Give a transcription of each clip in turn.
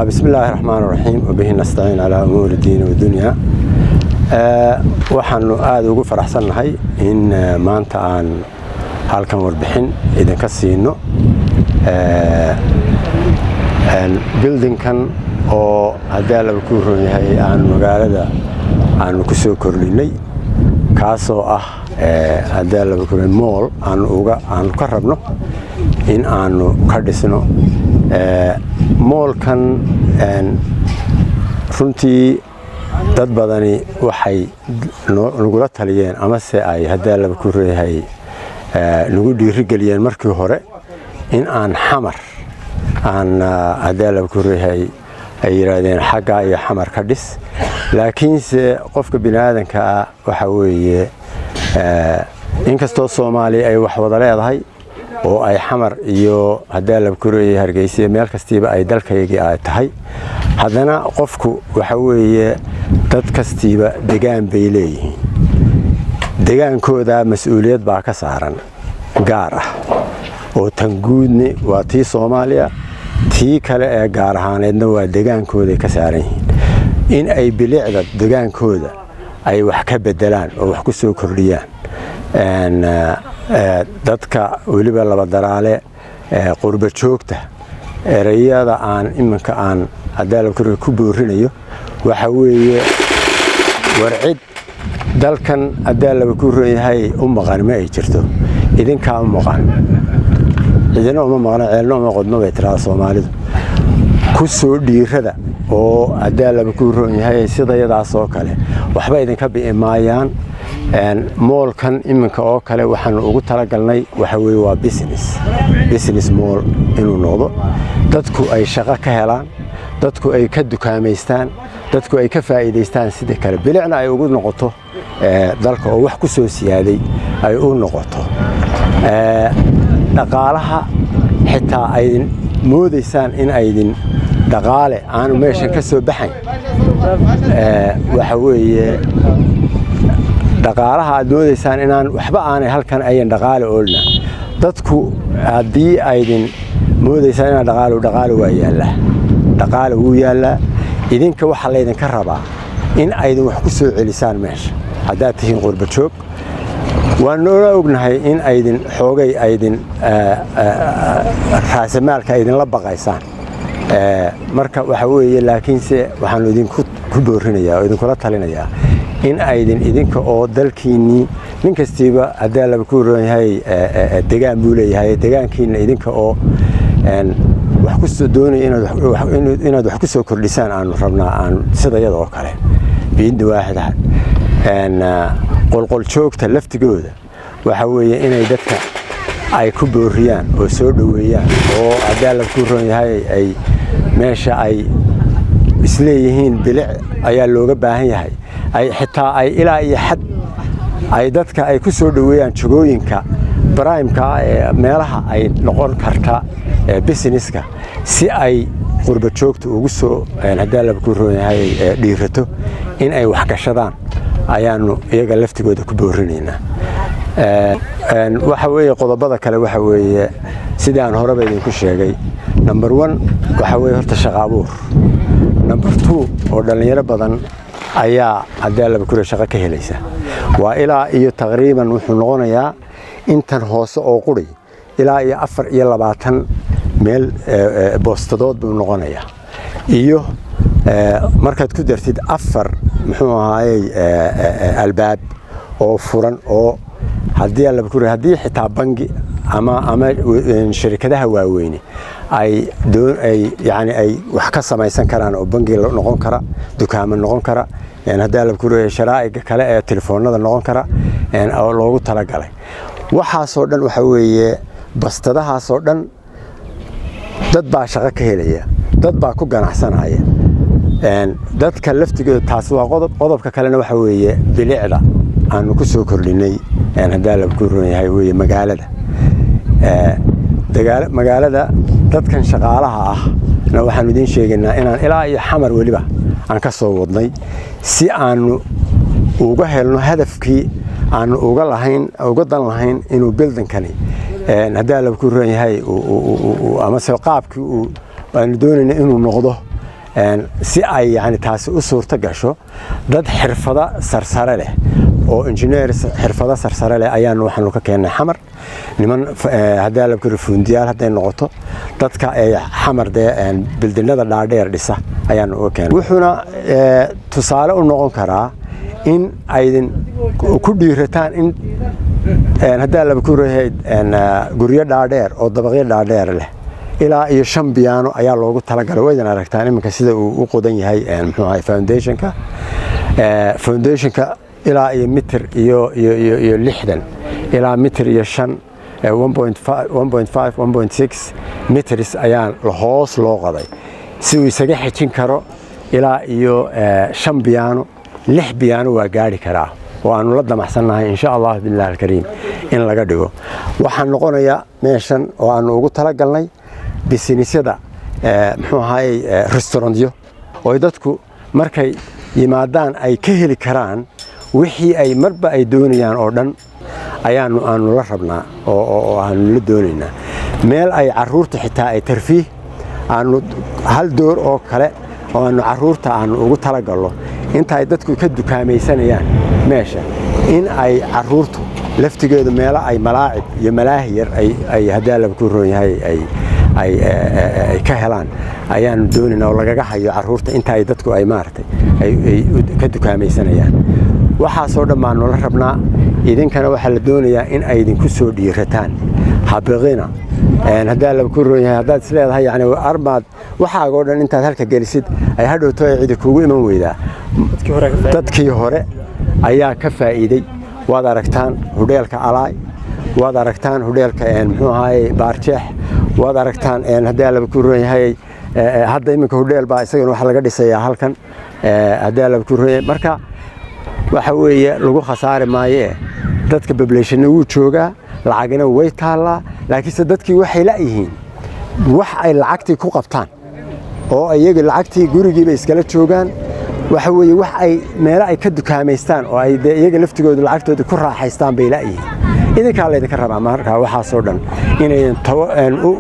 بسم الله الرحمن الرحيم وبه نستعين على أمور الدين والدنيا. waxaanu aad ugu faraxsanahay in maanta aan halkan warbixin idin ka siino buildingkan oo hadda la ku roon yahay aan magaalada aan ku soo kordhinay kaasoo ah hadda la ku roon mall aan ka rabno in aanu ka dhisno mallkan runtii dad badani waxay nagula taliyeen ama se ay hadda la ku reehay nagu dhiirigeliyeen markii hore in aan xamar aan hadda la ku reehay ay yiraahdeen xagga iyo xamar ka dhis laakiin se qofka binaadanka waxa weeye inkastoo Soomaali ay wax wada leedahay oo ay xamar iyo hadda la ku reehay Hargeysa meel kastiba ay dalkayga ay tahay haddana qofku waxa weeye dad kastiba deegaan bay leeyihiin deegaankooda mas'uuliyad baa ka saaran gaar ah oo tanguudni waa tii Soomaaliya tii kale ee gaar ahaaneedna waa deegaankooda ka saaran yihiin in ay bilicda deegaankooda ay wax ka bedelaan oo wax ku soo kordhiyaan dadka waliba laba daraale qurba joogta erayada aan imanka aan hadda la ku boorinayo waxa weeye warcid dalkan hadda la ku rooyahay maqan ma ay jirto idinka maqan idina maqan ceelno ma qodno bay tiraa Soomaalidu ku soo dhiirada oo hadda la ku rooyahay sidayadaas oo kale waxba idinka biimaayaan mallkan iminka oo kale waxaan ugu talagalnay waxa weeye waa business mall inuu noqdo dadku ay shaqo ka helaan dadku ay ka dukaameystaan dadku ay ka faa'iideystaan sidoo kale bilicna ay ugu noqoto dalka oo wax ku soo siyaaday ay u noqoto dhaqaalaha xitaa ay moodeysaan in ay dhaqaale aan meeshan ka soo baxayn waxa weeye dhaqaalaha aad moodeysaan inaan waxba aanay halkan ayan dhaqaale oolna dadku haddii ay moodeysaan in dhaqaale waa yaala dhaqaale wuu yaala idinka waxa la idinka rabaa in ay wax ku soo celisaan meesha hadda tihiin qurba joog waan ognahay in ay xoogay ay raasamaalka ay la baqaysaan marka waxa weeye laakiin se waxaan idinku ku boorinayaa oo idinku la talinayaa in ay idinka oo dalkiini nin kastiba hadda la ku rooyahay deegaan buu leeyahay deegaankiina idinka oo wax ku soo doonay inaad wax ku soo kordhisaan aan rabnaa aan sidayada oo kale biin waaxda qolqol joogta laftigooda waxa weeye inay dadka ay ku booriyaan oo soo dhaweeyaan oo hadda la ku rooyahay ay meesha ay isleeyihiin bilic ayaa looga baahan yahay ay xitaa ay ilaa iyo xad ay dadka ay ku soo dhaweeyaan jogooyinka prime-ka meelaha ay noqon karta businesska si ay qurba joogta ugu soo hadda la ku rooyahay dhiirato in ay wax gashadaan ayaanu iyaga laftigooda ku boorinaynaa waxa weeye qodobada kale waxa weeye sidii aan horeba idinku sheegay number 1 waxa weeye horta shaqo abuur number 2 oo dhalinyaro badan ayaa hadda la ku shaqo ka helaysa waa ilaa iyo taqriiban wuxuu noqonayaa intan hoose oo quri ilaa iyo 4 meel boostadood buu noqonayaa iyo markaad ku dartid 4 muxuu ahaayay albaab oo furan oo hadii la ku hadii xitaa bangi ama shirkadaha waaweyn ay yani ay wax ka samaysan karaan oo bangi noqon kara dukaamo noqon kara hadda la ku sharaa'iga kale ee telefoonada noqon kara oo loogu talagalay waxaas oo dhan waxa weeye bastadahaas oo dhan dad baa shaqo ka helaya dad baa ku ganacsanaya dadka laftigooda taas waa qodobka kalena waxa weeye bilicda aan ku soo kordhinay hadda la ku rooyahay weeye magaalada dadkan shaqaalaha ah waxaan idin sheegaynaa inaan ilaa iyo xamar waliba aan ka soo wadnay si aanu uga helno hadafkii aan uga dan lahayn inuu buildingkani hadda la ku rooyahay ama soo qaabkii aan doonayna inuu noqdo si ay yani taasi u suurto gasho dad xirfado sarsare leh oo engineers xirfado sarsare leh ayaan waxaanu ka keenay xamar niman hadaa la kuro fundiyaal haday noqoto dadka ay xamar bildinada dhaadheer dhisa ayaan uga keenay wuxuuna tusaale u noqon karaa in aydin ku dhiirataan in hadaa la kuro guryo dhaadheer oo dabaqyo dhaadheer leh ilaa iyo 5 biyaano ayaa loogu talagalay waydan aragtaan iminka sida uu u qodan yahay muxuu ahay foundationka ilaa iyo mitir iyo 60 ilaa mitir iyo 5 1.5 1.6 meters ayaan hoos loo qoday si uu isaga xijin karo ilaa iyo 5 biyaano 6 biyaano waa gaari karaa waanu la damacsanahay insha Allah billahi alkareem in laga dhigo waxaan noqonayaa meeshan oo aan ugu talagalnay businessyada muxuu ahay restaurantyo oo dadku markay yimaadaan ay ka heli karaan wixii ay marba ay doonayaan oo dhan aanu la rabnaa oo aanu la doonaynaa meel ay caruurta xitaa ay tarfiih aanu hal door oo kale oo aanu caruurta aanu ugu talagalno inta ay dadku ka dukaamaysanayaan meesha in ay caruurtu laftigeedu meelo ay malaacib iyo malaahiyar ay hadaa la ku roon yahay ay ka helaan ayaan doonaynaa oo lagaga hayo caruurta inta ay dadku ay maartay ay ka dukaamaysanayaan waxa soo dhamaan la rabnaa idinkana waxa la doonayaa in ay idinku soo dhiirataan habaqina hadaa la ku roon yahay hadaa isleedahay yani armaad waxa oo dhan inta halka galisid ay hadhowto ay cid kuugu iman weydaa dadkii hore ayaa ka faa'iiday waad aragtaan hoteelka Alaay waad aragtaan hoteelka muxuu ahay Baarjeex waad aragtaan hadaa la ku roon yahay hadda iminka hotel baa isagana waxa laga dhisayaa halkan hadaa la ku roon yahay marka waxa weeye lagu khasaari maayo dadka population uu jooga lacagna way taala laakiin dadkii waxay la yihiin wax ay lacagtii ku qabtaan oo ayaga lacagtii gurigiiba iskala joogaan waxa weeye wax ay meel ay ka dukaameystaan oo ay iyaga laftigooda lacagtooda ku raaxaystaan bay la yihiin idinka la idinka rabaa marka waxa soo dhan inay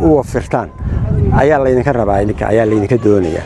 u wafirtaan ayaa la idinka rabaa idinka ayaa la idinka doonayaa